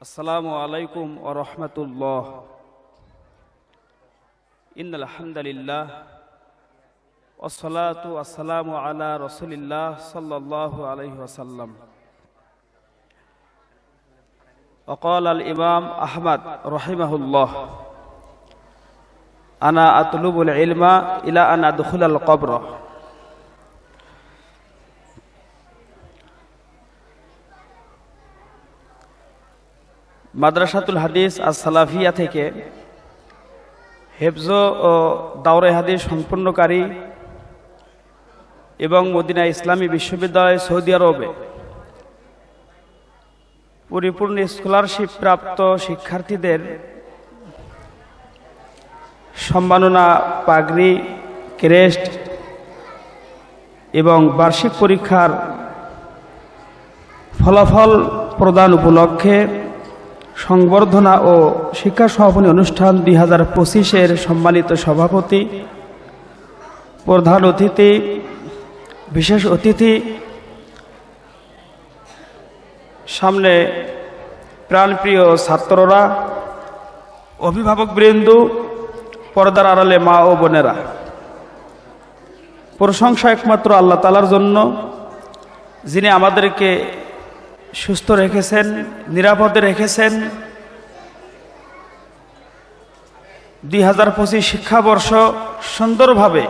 আসসালামু আলাইকুম ওয়া রাহমাতুল্লাহ। ইন্নাল হামদালিল্লাহ ওয়াসসালাতু ওয়াসসালামু আলা রাসূলিল্লাহ সাল্লাল্লাহু আলাইহি ওয়াসাল্লাম। وقال الإمام أحمد رحمه الله أنا أطلب العلم إلى أن أدخل القبر। মাদ্রাসাতুল হাদিস আস-সালাফিয়া থেকে হেফজ ও দাওরে হাদিস সম্পূর্ণকারী এবং মদিনা ইসলামী বিশ্ববিদ্যালয় সৌদি আরবে পরিপূর্ণ স্কলারশিপ প্রাপ্ত শিক্ষার্থীদের সম্মাননা পাগড়ি, ক্রেস্ট এবং বার্ষিক পরীক্ষার ফলাফল প্রদান উপলক্ষে সংবর্ধনা ও শিক্ষা সমাপনী অনুষ্ঠান 2025-এর সম্মানিত সভাপতি, প্রধান অতিথি, বিশেষ অতিথি, সামনে প্রাণপ্রিয় ছাত্ররা, অভিভাবকবৃন্দ, পর্দার আড়ালে মা ও বোনেরা, প্রশংসা একমাত্র আল্লাহ তাআলার জন্য, যিনি আমাদেরকে সুস্থ রেখেছেন, নিরাপদে রেখেছেন। 2025 শিক্ষাবর্ষ সুন্দরভাবে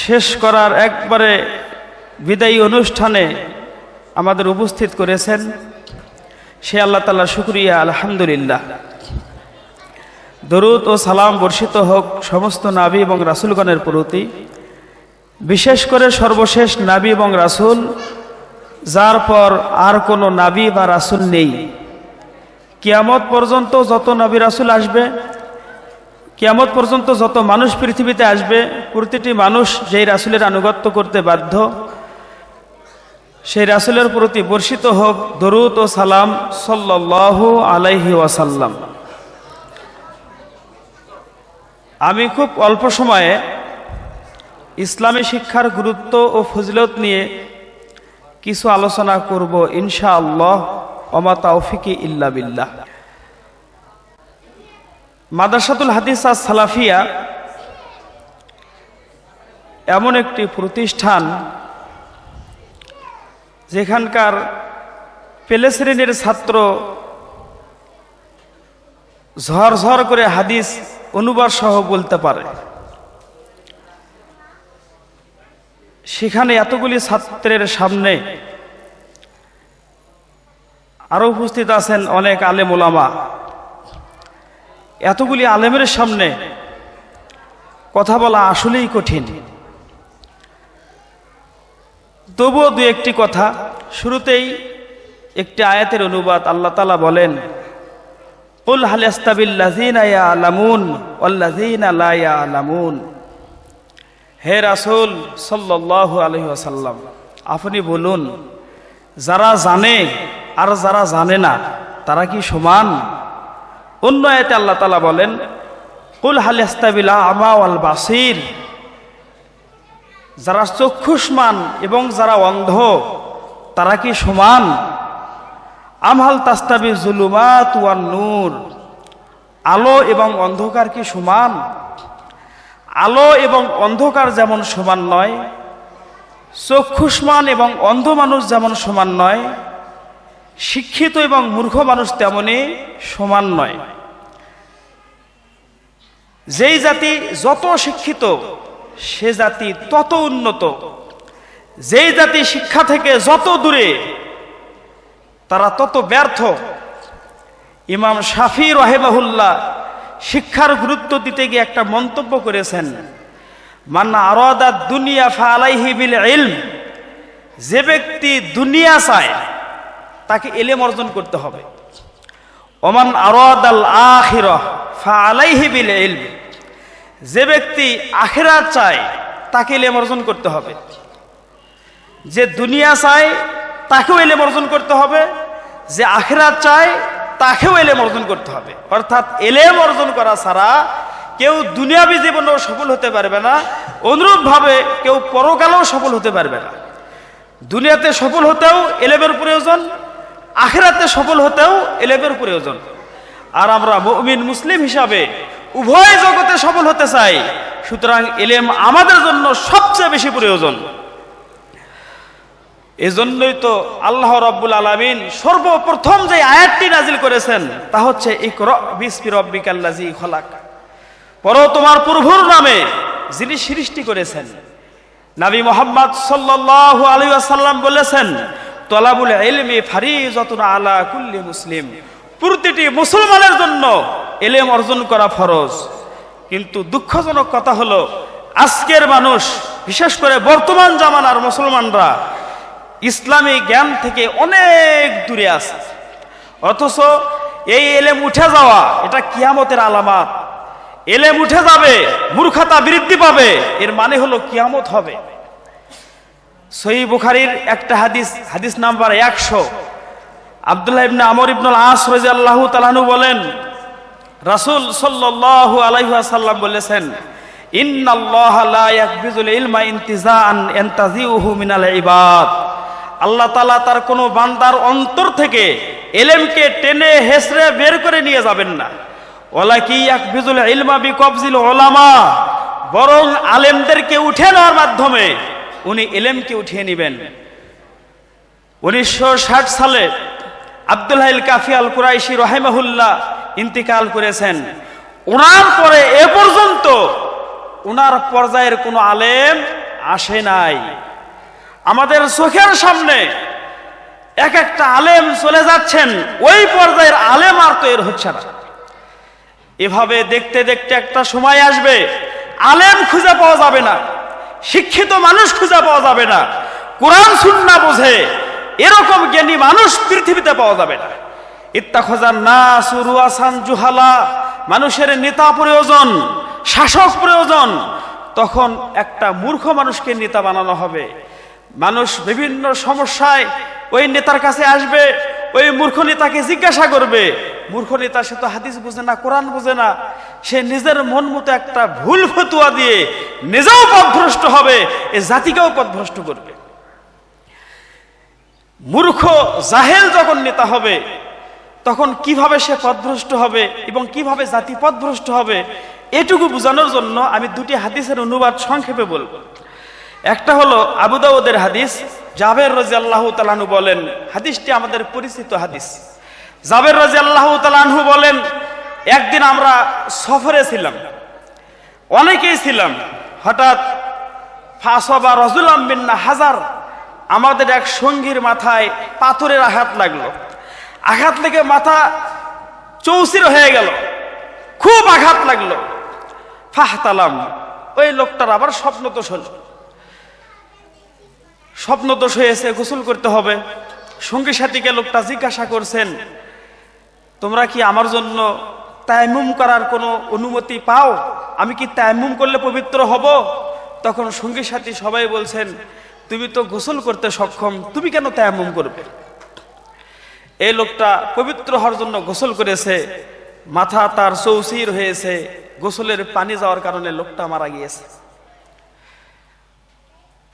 শেষ করার একবারে বিদায়ী অনুষ্ঠানে আমাদের উপস্থিত করেছেন। সে আল্লাহ তাআলার শুকরিয়া, আলহামদুলিল্লাহ। দরুদ ও সালাম বর্ষিত হোক সমস্ত নবী এবং রাসূলগণের প্রতি, বিশেষ করে সর্বশেষ নবী এবং রাসূল, যার পর আর কোনো নবী বা রাসূল নেই। কিয়ামত পর্যন্ত যত নবী রাসূল আসবে, কিয়ামত পর্যন্ত যত মানুষ পৃথিবীতে আসবে, প্রতিটি মানুষ যেই রাসূলের আনুগত্য করতে বাধ্য, সেই রাসূলের প্রতি বর্ষিত হোক দরুদ ও সালাম সাল্লাল্লাহু আলাইহি ওয়াসাল্লাম। আমি খুব অল্প সময়ে ইসলামী শিক্ষার গুরুত্ব ও ফজিলত নিয়ে কিছু আলোচনা করব ইনশাআল্লাহ। ওমা তাওফিকি ইল্লা বিল্লাহ। মাদ্রাসাতুল হাদিস আস-সালাফিয়া এমন একটি প্রতিষ্ঠান যেখানকার পেলে শ্রেণীর ছাত্র ঝরঝর করে হাদিস অনুবাদ সহ বলতে পারে। সেখানে এতগুলি ছাত্রের সামনে আরো উপস্থিত আছেন অনেক আলেম ওলামা। এতগুলি আলেমের সামনে কথা বলা আসলেই কঠিন। তবুও দু একটি কথা। শুরুতেই একটি আয়াতের অনুবাদ। আল্লাহ তাআলা বলেন, কুল হাল ইস্তাবিল্লাযীনা ইয়ালামুন ওয়াল্লাযীনা লা ইয়ালামুন। হে রাসূল সাল্লাল্লাহু আলাইহি ওয়াসাল্লাম, আপনি বলুন, যারা জানে আর যারা জানে না তারা কি সমান? অন্য আয়াতে আল্লাহ তাআলা বলেন, কুল হাল ইস্তাবিল আ'মা ওয়াল বাসীর। যারা চক্ষুষ্মান এবং যারা অন্ধ তারা কি সমান? আম হাল তাস্তাবি যুলুমাত ওয়ান নূর। আলো এবং অন্ধকার কি সমান? আলো এবং অন্ধকার যেমন সমান নয়, চক্ষুষ্মান এবং অন্ধ মানুষ যেমন সমান নয়, শিক্ষিত এবং মূর্খ মানুষ তেমনি সমান নয়। যেই জাতি যত শিক্ষিত সে জাতি তত উন্নত, যেই জাতি শিক্ষা থেকে যত দূরে তারা তত ব্যর্থ। ইমাম শাফি রাহিমাহুল্লাহ শিক্ষার গুরুত্ব দিতে গিয়ে একটা মন্তব্য করেছেন, মান আরাদাদ দুনিয়া ফালাইহি বিল ইলম। যে ব্যক্তি দুনিয়া চায় তাকে ইলম অর্জন করতে হবে। ওমান আরাদাল আখিরাহ ফালাইহি বিল ইলম। যে ব্যক্তি আখিরাত চায় তাকে ইলম অর্জন করতে হবে। যে দুনিয়া চায় তাকেও ইলম অর্জন করতে হবে, যে আখিরাত চায় তাকেও ইলম অর্জন করতে হবে। অর্থাৎ ইলম অর্জন করা ছাড়া কেউ দুনিয়াবী জীবনেও সফল হতে পারবে না, অনুরূপভাবে কেউ পরকালেও সফল হতে পারবে না। দুনিয়াতে সফল হতেও ইলমের প্রয়োজন, আখিরাতে সফল হতেও এলেমের প্রয়োজন। আর আমরা মুমিন মুসলিম হিসাবে উভয় জগতে সফল হতে চাই, সুতরাং ইলম আমাদের জন্য সবচেয়ে বেশি প্রয়োজন। এজন্যই তো আল্লাহ রাব্বুল আলামিন সর্বপ্রথম যে আয়াতটি নাজিল করেছেন তা হচ্ছে ইকরা বিসমি রাব্বিকাল্লাযী খলাক, পড়ো তোমার প্রভুর নামে যিনি সৃষ্টি করেছেন। নবী মুহাম্মদ সাল্লাল্লাহু আলাইহি ওয়াসাল্লাম বলেছেন, তলাবুল ইলমি ফারিজাতুন আলা কুল্লি মুসলিম, প্রতিটি মুসলমানের জন্য ইলম অর্জন করা ফরজ। কিন্তু দুঃখজনক কথা হলো আজকের মানুষ, বিশেষ করে বর্তমান জামানার মুসলমানরা ইসলামী জ্ঞান থেকে অনেক দূরে আছে, অথচ এই ইলম উঠে যাওয়া এটা কিয়ামতের আলামত। ইলম উঠে যাবে, মূর্খতা বৃদ্ধি পাবে, এর মানে হলো কিয়ামত হবে। সহিহ বুখারীর একটা হাদিস, হাদিস নাম্বার 100, আব্দুল্লাহ ইবনে আমর ইবনে আস রাদিয়াল্লাহু তাআলা আনহু বলেন, রাসূল সাল্লাল্লাহু আলাইহি ওয়াসাল্লাম বলেছেন, ইন্নাল্লাহা লা ইয়াকবিজুল ইলমা ইনতিজাআন ইয়ানতাজিউহু মিনাল ইবাদ, আল্লাহ তাআলা তার কোনো বান্দার অন্তর থেকে ইলমকে টেনে হেসড়ে বের করে নিয়ে যাবেন না। ওয়ালাকি ইয়াকবিজুল ইলমা বিকবজিল উলামা, বরং আলেমদেরকে উঠে নেওয়ার মাধ্যমে উনি ইলমকে উঠিয়ে নেবেন। 1960 সালে আব্দুল্লাহ আল কাফি আল কুরাইশি রাহিমাহুল্লাহ ইন্তিকাল করেছেন। ওনার পরে এ পর্যন্ত ওনার পর্যায়ের কোনো আলেম আসে নাই। আমাদের চোখের সামনে এক একটা আলেম চলে যাচ্ছেন, ওই পর্যায়ের আলেম আর তৈরি হচ্ছে না। এভাবে দেখতে দেখতে একটা সময় আসবে আলেম খুঁজে পাওয়া যাবে না, শিক্ষিত মানুষ খুঁজে পাওয়া যাবে না, কোরআন সুন্নাহ বোঝে এরকম জ্ঞানী মানুষ পৃথিবীতে পাওয়া যাবে না। ইত্তাখাযান নাসু রুয়াসান জুহালা, মানুষের নেতা প্রয়োজন, শাসক প্রয়োজন। তখন একটা মূর্খ মানুষকে নেতা বানানো হবে। মানুষ বিভিন্ন সমস্যায় ওই নেতার কাছে আসবে, ওই মূর্খ নেতাকে জিজ্ঞাসা করবে। মূর্খ নেতা সে তো হাদিস বোঝে না, কোরআন বোঝে না, সে নিজের মন মতো একটা ভুল ফতোয়া দিয়ে নিজেও পথভ্রষ্ট হবে, এ জাতিকেও পথভ্রষ্ট করবে। মূর্খ জাহেল যখন নেতা হবে তখন কিভাবে সে পথভ্রষ্ট হবে এবং কিভাবে জাতি পথভ্রষ্ট হবে, এটুকু বোঝানোর জন্য আমি দুটি হাদিসের অনুবাদ সংক্ষেপে বলবো। একটা হলো আবু দাউদের হাদিস, জাবের রাদিয়াল্লাহু তাআলা আনহু বলেন, হাদিসটি আমাদের পরিচিত হাদিস। জাবের রাদিয়াল্লাহু তাআলা আনহু বলেন, একদিন আমরা সফরে ছিলাম, অনেকেই ছিলাম, হঠাৎ ফাসাবা রাজুলাম মিন্না হাজার, আমাদের এক সঙ্গীর মাথায় পাথরের আঘাত লাগলো। আঘাত লেগে মাথা চৌচির হয়ে গেল, খুব আঘাত লাগলো। ফাহতালাম, ওই লোকটার আবার স্বপ্নদোষ হলো, স্বপ্নদোষ হয়েছে, গোসল করতে হবে। সঙ্গী সাথীকে লোকটা জিজ্ঞাসা করছেন, তোমরা কি আমার জন্য তায়াম্মুম করার কোনো অনুমতি পাও? আমি কি তায়াম্মুম করলে পবিত্র হব? তখন সঙ্গী সাথী সবাই বলছেন, তুমি তো গোসল করতে সক্ষম, তুমি কেন তায়াম্মুম করবে? এই লোকটা পবিত্র হওয়ার জন্য গোসল করেছে, মাথা তার চৌচির হয়েছে, গোসলের পানি যাওয়ার কারণে লোকটা মারা গিয়েছে।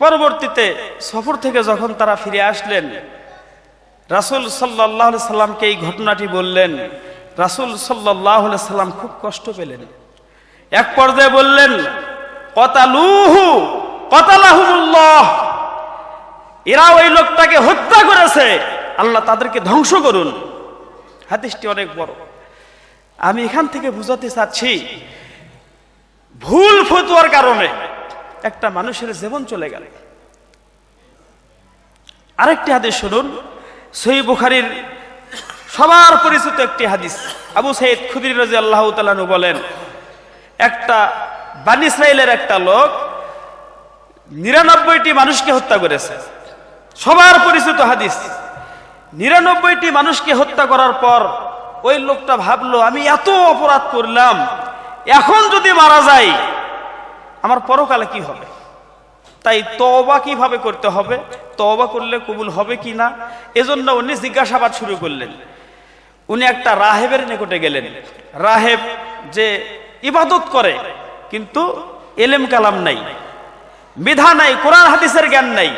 পরবর্তীতে সফর থেকে যখন তারা ফিরে আসলেন, রাসূল সাল্লাল্লাহু আলাইহি সাল্লামকে এই ঘটনাটি বললেন। রাসূল সাল্লাল্লাহু আলাইহি সাল্লাম খুব কষ্ট পেলেন। এক পর্যায়ে বললেন, ক্বাতালুহু ক্বাতালাহুমুল্লাহ, এরা ওই লোকটাকে হত্যা করেছে, আল্লাহ তাদেরকে ধ্বংস করুন। হাদিসটি অনেক বড়। আমি এখান থেকে বুঝাতে চাচ্ছি, ভুল ফতোয়ার কারণে একটা মানুষের জীবন চলে গেল। আরেকটি হাদিস শুনুন, সহিহ বুখারীর সবার পরিচিত একটি হাদিস। আবু সাঈদ খুদরি রাদিয়াল্লাহু তাআলা আনহু বলেন, একটা বনী ইসরাইলের একটা লোক 99টি মানুষকে হত্যা করেছে। সবার পরিচিত হাদিস। 99টি মানুষকে হত্যা করার পর ওই লোকটা ভাবলো, আমি এত অপরাধ করলাম, এখন যদি মারা যাই আমার পরকালে কি হবে? তাই তওবা কিভাবে করতে হবে, তওবা করলে কবুল হবে কি না, এজন্য উনি জিজ্ঞাসাবাদ শুরু করলেন। উনি একটা রাহেবের নিকটে গেলেন। রাহেব যে ইবাদত করে কিন্তু এলেম কালাম নাই, বিধা নাই, কোরআন হাদিসের জ্ঞান নাই,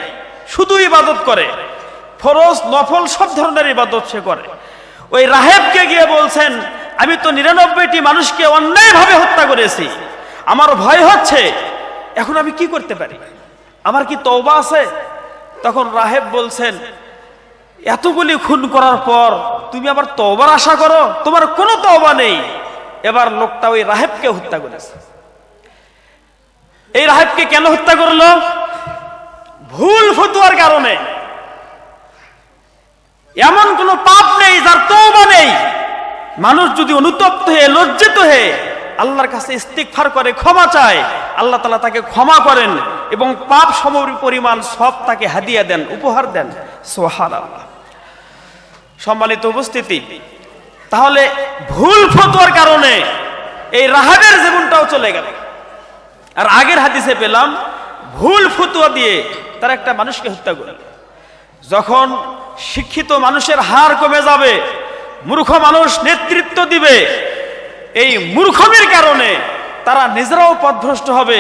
শুধু ইবাদত করে, ফরজ নফল সব ধরনের ইবাদত সে করে। ওই রাহেবকে গিয়ে বলছেন, আমি তো 99টি মানুষকে অন্যায়ভাবে হত্যা করেছি, আমার ভয় হচ্ছে, এখন আমি কি করতে পারি, আমার কি তওবা আছে? তখন রাহেব বলছেন, এতগুলি খুন করার পর তুমি আবার তওবার আশা করো? তোমার কোনো তওবা নেই। এবার লোকটা ওই রাহেবকে হত্যা করেছে। এই রাহেবকে কেন হত্যা করলো? ভুল ফতোয়ার কারণে। এমন কোন পাপ নেই যার তওবা নেই। মানুষ যদি অনুতপ্ত হয়ে লজ্জিত হয়ে আল্লাহর কাছে ইস্তিগফার করে ক্ষমা চায়, আল্লাহ তাআলা তাকে ক্ষমা করেন এবং পাপ সম পরিমাণ সব তাকে হাদিয়া দেন, উপহার দেন। সুবহানাল্লাহ। সম্মানিত উপস্থিতি, তাহলে ভুল ফতোয়ার কারণে এই রাহাবের জীবনটাও চলে গেল। আর আগের হাদিসে পেলাম ভুল ফতোয়া দিয়ে তারা একটা মানুষকে হত্যা করল। যখন শিক্ষিত মানুষের হার কমে যাবে, মূর্খ মানুষ নেতৃত্ব দিবে, এই মূর্খমির কারণে তারা নিজেরাও পথভ্রষ্ট হবে,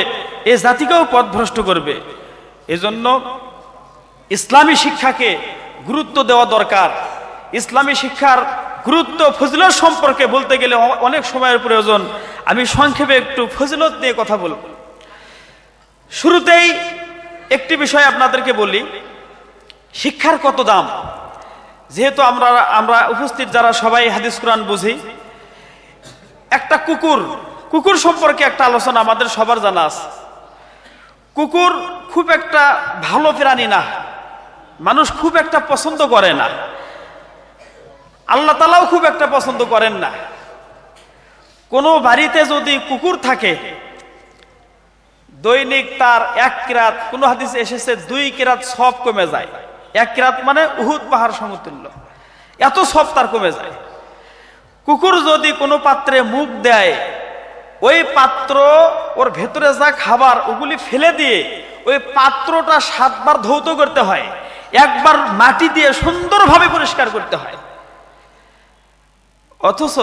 এই জাতিকেও পথভ্রষ্ট করবে। এজন্য ইসলামী শিক্ষাকে গুরুত্ব দেওয়া দরকার। ইসলামী শিক্ষার গুরুত্ব ফজিলত সম্পর্কে বলতে গেলে অনেক সময়ের প্রয়োজন। আমি সংক্ষেপে একটু ফজিলত নিয়ে কথা বলব। শুরুতেই একটি বিষয় আপনাদেরকে বলি, শিক্ষার কত দাম। যেহেতু আমরা উপস্থিত যারা সবাই হাদিস কোরআন বুঝি, একটা কুকুর সম্পর্কে একটা আলোচনা আমাদের সবার জানা আছে। কুকুর খুব একটা ভালো প্রাণী না, মানুষ খুব একটা পছন্দ করে না, আল্লাহ তাআলাও খুব একটা পছন্দ করেন না। কোনো বাড়িতে যদি কুকুর থাকে, দৈনিক তার 1 কিরাত, কোন হাদিসে এসেছে 2 কিরাত সওয়াব কমে যায়। 1 কিরাত মানে উহুদ পাহাড় সমতুল্য, এত সওয়াব তার কমে যায়। কুকুর যদি কোনো পাত্রে মুখ দেয়, ওই পাত্র ওর ভেতরে যা খাবার ওগুলি ফেলে দিয়ে ওই পাত্রটা 7 বার ধৌত করতে হয়, একবার মাটি দিয়ে সুন্দরভাবে পরিষ্কার করতে হয়। অথচ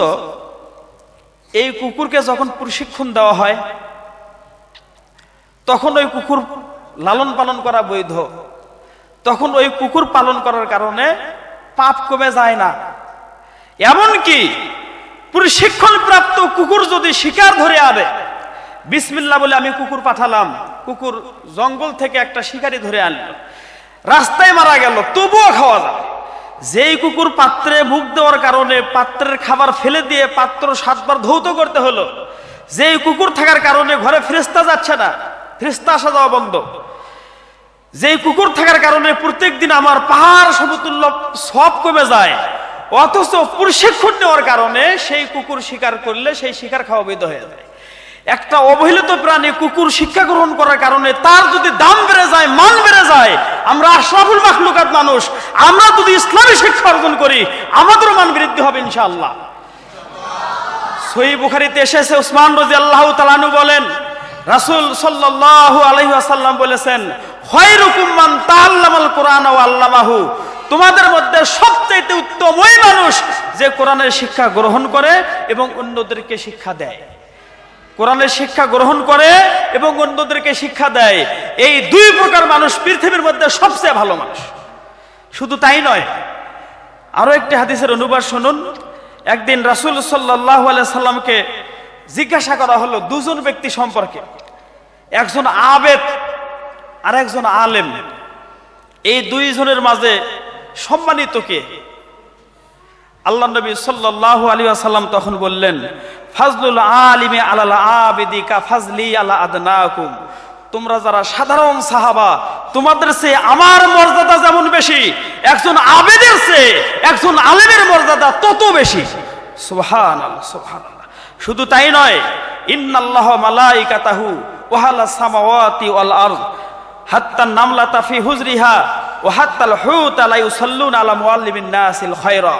এই কুকুরকে যখন প্রশিক্ষণ দেওয়া হয়, তখন ওই কুকুর লালন পালন করা বৈধ, তখন ওই কুকুর পালন করার কারণে পাপ কমে যায় না। এমনকি প্রশিক্ষণ প্রাপ্ত কুকুর যদি শিকার ধরে আনে, বিসমিল্লাহ বলে আমি কুকুর পাঠালাম, কুকুর জঙ্গল থেকে একটা শিকারি ধরে আনলো, রাস্তায় মারা গেল, তবুও খাওয়া যায়। যেই কুকুর পাত্রে মুখ দেওয়ার কারণে পাত্রের খাবার ফেলে দিয়ে পাত্র 7 বার ধৌত করতে হলো, যেই কুকুর থাকার কারণে ঘরে ফেরেশতা যাচ্ছে না, ফেরেশতা আসা যাওয়া বন্ধ, যেই কুকুর থাকার কারণে প্রত্যেকদিন আমার পাহাড় সমতুল্য সওয়াব কমে যায়, অথচ প্রশিক্ষণ নেওয়ার কারণে সেই কুকুর শিকার করলে সেই শিকার খাওয়া বৈধ হয়ে যায়। একটা অবহেলিত প্রাণী কুকুর শিক্ষা গ্রহণ করার কারণে তার যদি দাম বেড়ে যায়, মান বেড়ে যায়, আমরা আশরাফুল মাখলুকাত মানুষ, আমরা যদি ইসলামী শিক্ষা অর্জন করি আমাদেরও মান বৃদ্ধি হবে ইনশাআল্লাহ। সহিহ বুখারীতে এসেছে, উসমান রাদিয়াল্লাহু তাআলা আনহু বলেন, রাসূল সাল্লাল্লাহু আলাইহি ওয়াসাল্লাম বলেছেন, খায়রুকুম মান তাআল্লামাল কুরআন ওয়া আল্লামাহু, তোমাদের মধ্যে সবচেয়ে উত্তম ওই মানুষ যে কোরআনের শিক্ষা গ্রহণ করে এবং অন্যদেরকে শিক্ষা দেয়। কোরআনের শিক্ষা গ্রহণ করে এবং অন্যদেরকে শিক্ষা দেয়, এই 2 প্রকার মানুষ পৃথিবীর মধ্যে সবচেয়ে ভালো মানুষ। শুধু তাই নয়, আরো একটি হাদিসের অনুবাদ শুনুন। একদিন রাসূল সাল্লাল্লাহু আলাইহি সাল্লামকে জিজ্ঞাসা করা হলো 2 জন ব্যক্তি সম্পর্কে, একজন আবেদ আর একজন আলেম। এই 2 জনের মাঝে সম্মানিত কে? আল্লাহ নবী সাল্লাল্লাহু আলাইহি ওয়াসাল্লাম তখন বললেন, ফাজলুল আলিমি আলাল আবিদি কা ফাজলি আলা আদনাকুম, তোমরা যারা সাধারণ সাহাবা তোমাদের চেয়ে আমার মর্যাদা যেমন বেশি, একজন আবেদের চেয়ে একজন আলেমের মর্যাদা তত বেশি। সুবহানাল্লাহ, সুবহানাল্লাহ। শুধু তাই নয়, ইন্নাল্লাহ মালাইকাতাহু ওয়া হালাস সামাওয়াতি ওয়াল আরদ হাত্তা নামলাতা ফি হুজরিহা ওয়া হাত্তাল হুতা লা ইউসাল্লুনা আলা মুআল্লিমিন নাসিল খায়রা।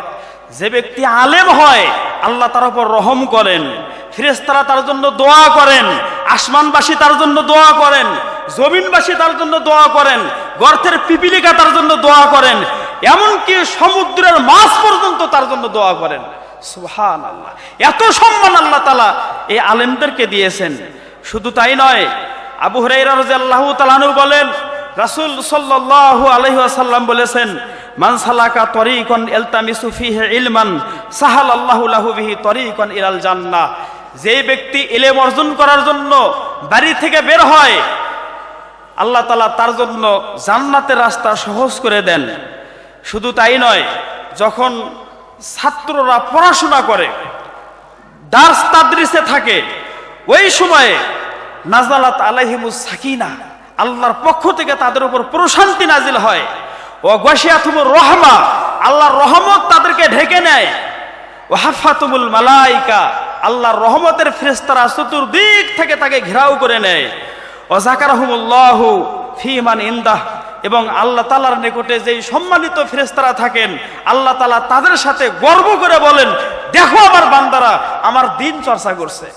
যে ব্যক্তি আলেম হয় আল্লাহ তার উপর রহম করেন, ফেরেশতারা তার জন্য দোয়া করেন, আসমানবাসী তার জন্য দোয়া করেন, জমিনবাসী তার জন্য দোয়া করেন, গর্তের পিপিলিকা তার জন্য দোয়া করেন, এমনকি সমুদ্রের মাছ পর্যন্ত তার জন্য দোয়া করেন। সুবহানাল্লাহ। এত সম্মান আল্লাহ তাআলা এই আলেমদেরকে দিয়েছেন। শুধু তাই নয়, আবু হুরায়রা রাদিয়াল্লাহু তাআলা আনহু বলেন, রাসূল সাল্লাল্লাহু আলাইহি ওয়াসাল্লাম বলেছেন, মান সালাকা তরিকান ইলতামিসু ফিহি ইলমান সাহালাল্লাহু লাহু বিহি তরিকান ইলাল জান্নাহ। যে ব্যক্তি ইলম অর্জন করার জন্য বাড়ি থেকে বের হয়, আল্লাহ তাআলা তার জন্য জান্নাতের রাস্তা সহজ করে দেন। শুধু তাই নয়, যখন ছাত্ররা পড়াশোনা করে, দার্স তাদরিসে থাকে, ওই সময়ে নাজালাত আলাইহিমুস সাকিনা, আল্লাহর পক্ষ থেকে তাদের উপর প্রশান্তি নাজিল হয়। ও গাশিয়াতুমুর রহমা, আল্লাহর রহমত তাদেরকে ঢেকে নেয়। ও হাফাতুমুল মালাইকা, আল্লাহর রহমতের ফেরেশতারা চতুর্দিক থেকে তাকে ঘেরাও করে নেয়। ও যাকারাহুমুল্লাহু ফি মান ইনদাহ, এবং আল্লাহ তাআলার নিকটে যেই সম্মানিত ফেরেশতারা থাকেন, আল্লাহ তাআলা তাদের সাথে গর্ব করে বলেন, দেখো আমার বান্দারা আমার দ্বীন চর্চা করছে,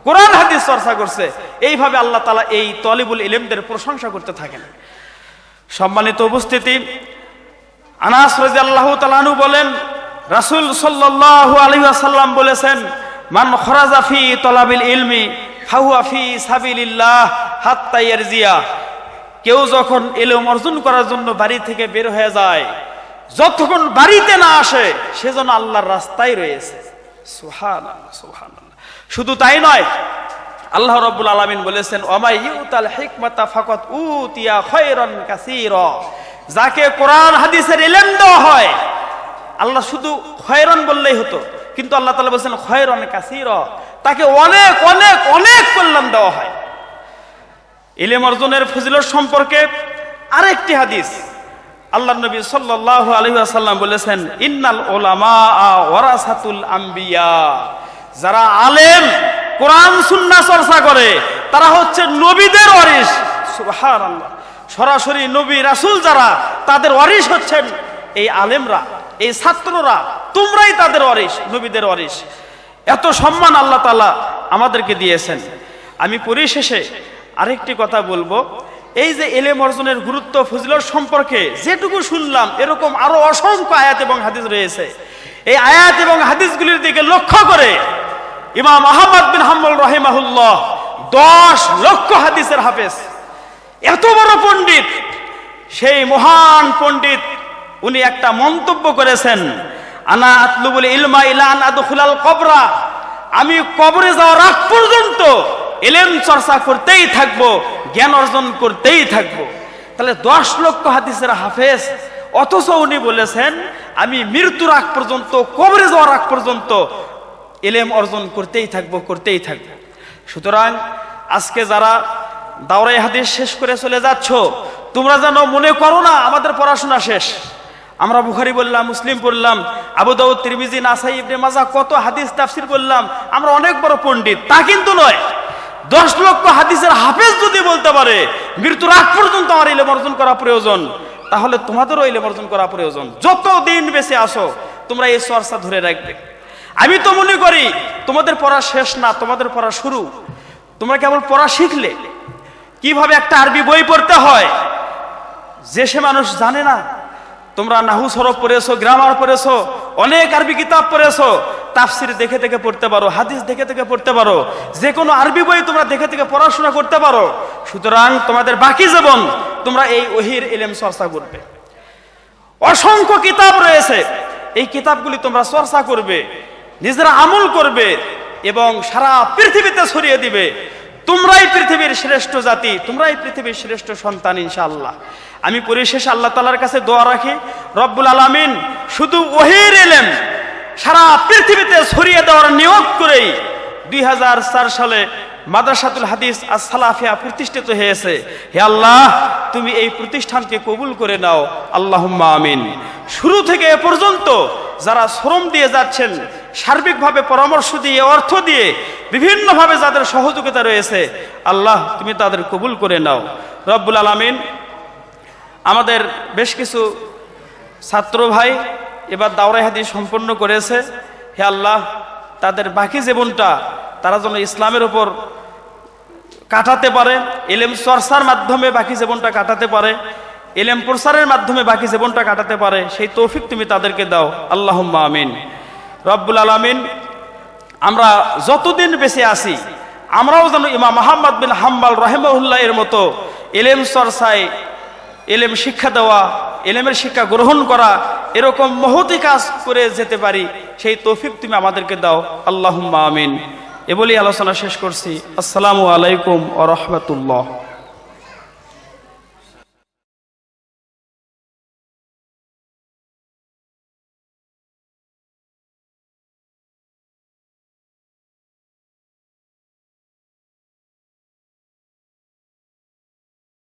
কোরআন হাদিস চর্চা করছে। এইভাবে আল্লাহ তাআলা এই তলিবুল ইলমদের প্রশংসা করতে থাকেন। সম্মানিত উপস্থিতি, আনাস রাদিয়াল্লাহু তাআলা আনহু বলেন, রাসূল সাল্লাল্লাহু আলাইহি ওয়াসাল্লাম বলেছেন, মান খরাজা ফি তলাবিল ইলমি ফাহুয়া ফি সাবিলিল্লাহ হাত্তা ইয়ারজিয়া। কেউ যখন ইলম অর্জন করার জন্য বাড়ি থেকে বের হয়ে যায়, যতক্ষণ বাড়িতে না আসে সেজন্য আল্লাহর রাস্তায় রয়েছে। সুবহানাল্লাহ, সুবহানাল্লাহ। শুধু তাই নয়, আল্লাহ রাব্বুল আলামিন বলেছেন, ওয়ামা ইউতাল হিকমাতা ফাকাত উতিয়া খায়রান কাসীরা। যাকে কোরআন হাদিসের ইলম দেওয়া হয়, আল্লাহ শুধু খায়রান বললেই হতো, কিন্তু আল্লাহ তাআলা বলেছেন খায়রান কাসীরা, তাকে অনেক অনেক অনেক কল্যাণ দেওয়া হয়। ইলম অর্জনের ফজিলত সম্পর্কে আরেকটি হাদিস, আল্লাহর নবী সাল্লাল্লাহু আলাইহি ওয়াসাল্লাম বলেছেন, ইন্নাল উলামা ওয়ারাসাতুল আম্বিয়া। যারা আলেম, কোরআন সুন্নাহ চর্চা করে, তারা হচ্ছে নবীদের ওয়ারিস। সুবহানাল্লাহ। সরাসরি নবী রাসূল যারা, তাদের ওয়ারিস হচ্ছেন এই আলেমরা, এই ছাত্ররা। তোমরাই তাদের ওয়ারিস, নবীদের ওয়ারিস। এত সম্মান আল্লাহ তাআলা আমাদেরকে দিয়েছেন। আমি পরিশেষে আরেকটি কথা বলবো, এই যে ইলম অর্জনের গুরুত্ব ফজিলত সম্পর্কে যেটুকু শুনলাম, এরকম আরো অসংখ্য আয়াত এবং হাদিস রয়েছে। এই আয়াত এবং হাদিসগুলির দিকে লক্ষ্য করে ইমাম আহমদ বিন হাম্বল রাহিমাহুল্লাহ 10 লক্ষ হাদিসের হাফেজ, এত বড় পণ্ডিত, সেই মহান পণ্ডিত উনি একটা মন্তব্য করেছেন, আনা আতলুবুল ইলমা ইলা আন আদখুলাল কবরা। আমি কবরে যাওয়ার আগ পর্যন্ত ইলম চর্চা করতেই থাকবো, জ্ঞান অর্জন করতেই থাকবো। তাহলে 10 লক্ষ হাদিসের হাফেজ, অথচ উনি বলেছেন আমি মৃত্যুর আগ পর্যন্ত, কবরে যাওয়ার আগ পর্যন্ত ইলম অর্জন করতেই থাকবো, করতেই থাকবো। সুতরাং আজকে যারা দাওরায়ে হাদিস শেষ করে চলে যাচ্ছ, তোমরা যেন মনে করো না আমাদের পড়াশোনা শেষ। আমরা বুখারী বললাম, মুসলিম পড়লাম, আবু দাউদ, তিরমিজি, নাসাই, ইবনে মাজাহ, কত হাদিস তাফসীর বললাম, আমরা অনেক বড় পণ্ডিত, তা কিন্তু নয়। 10 লক্ষ হাদিসের হাফেজ যদি বলতে পারে মৃত্যুর আগ পর্যন্ত আমার ইলম অর্জন করা প্রয়োজন, তাহলে তোমাদেরও ইলম অর্জন করা প্রয়োজন। যতদিন বেঁচে আসো তোমরা এই চর্চা ধরে রাখবে। আমি তো মনে করি তোমাদের পড়া শেষ না, তোমাদের পড়া শুরু। তোমরা কেবল পড়া শিখলে। কিভাবে একটা আরবি বই পড়তে হয় যে সে মানুষ জানে না। তোমরা নাহু সরফ পড়েছো, গ্রামার পড়েছো, অনেক আরবি কিতাব পড়েছো, তাফসির দেখে দেখে পড়তে পারো, হাদিস দেখে দেখে পড়তে পারো, যে কোনো আরবি বই তোমরা দেখে দেখে পড়াশোনা করতে পারো। সুতরাং তোমাদের বাকি জীবন তোমরা এই ওহীর ইলম চর্চা করবে। অসংখ্য কিতাব রয়েছে, এই কিতাবগুলি তোমরা চর্চা করবে, নিজেরা আমল করবে এবং সারা পৃথিবীতে ছড়িয়ে দিবে। তোমরাই পৃথিবীর শ্রেষ্ঠ জাতি, তোমরাই পৃথিবীর শ্রেষ্ঠ সন্তান ইনশাআল্লাহ। আমি পরিশেষে আল্লাহ তাআলার কাছে দোয়া রাখি, রব্বুল আলামিন শুধু ওহীর ইলম সারা পৃথিবীতে ছড়িয়ে দেওয়ার নিয়ত করেই 2004 সালে মাদ্রাসাতুল হাদিস আস-সালাফিয়া প্রতিষ্ঠিত হয়েছে। হে আল্লাহ, তুমি এই প্রতিষ্ঠানকে কবুল করে নাও, আল্লাহুম্মা আমিন। শুরু থেকে এ পর্যন্ত যারা শ্রম দিয়ে যাচ্ছেন, সার্বিকভাবে পরামর্শ দিয়ে, অর্থ দিয়ে, বিভিন্নভাবে যাদের সহযোগিতা রয়েছে, আল্লাহ তুমি তাদের কবুল করে নাও। রব্বুল আলামিন আমাদের বেশ কিছু ছাত্র ভাই এবার দাওরায়ে হাদিস সম্পন্ন করেছে। হে আল্লাহ, তাদের বাকি জীবনটা তারা যেন ইসলামের উপর কাটাতে পারে, ইলম চর্চার মাধ্যমে বাকি জীবনটা কাটাতে পারে, ইলম প্রচারের মাধ্যমে বাকি জীবনটা কাটাতে পারে, সেই তৌফিক তুমি তাদেরকে দাও, আল্লাহুম্মা আমিন। রব্বুল আলামিন আমরা যতদিন বেঁচে আছি, আমরাও যেন ইমাম আহমদ বিন হাম্বল রাহিমাহুল্লাহ এর মতো ইলম চর্চায় এলেম শিক্ষা দেওয়া, এলেমের শিক্ষা গ্রহণ করা, এরকম মহতি কাজ করে যেতে পারি, সেই তৌফিক তুমি আমাদেরকে দাও। আল্লাহুম্মা আমিন। এ বলেই আলোচনা শেষ করছি। আসসালামু আলাইকুম ওয়া রাহমাতুল্লাহ।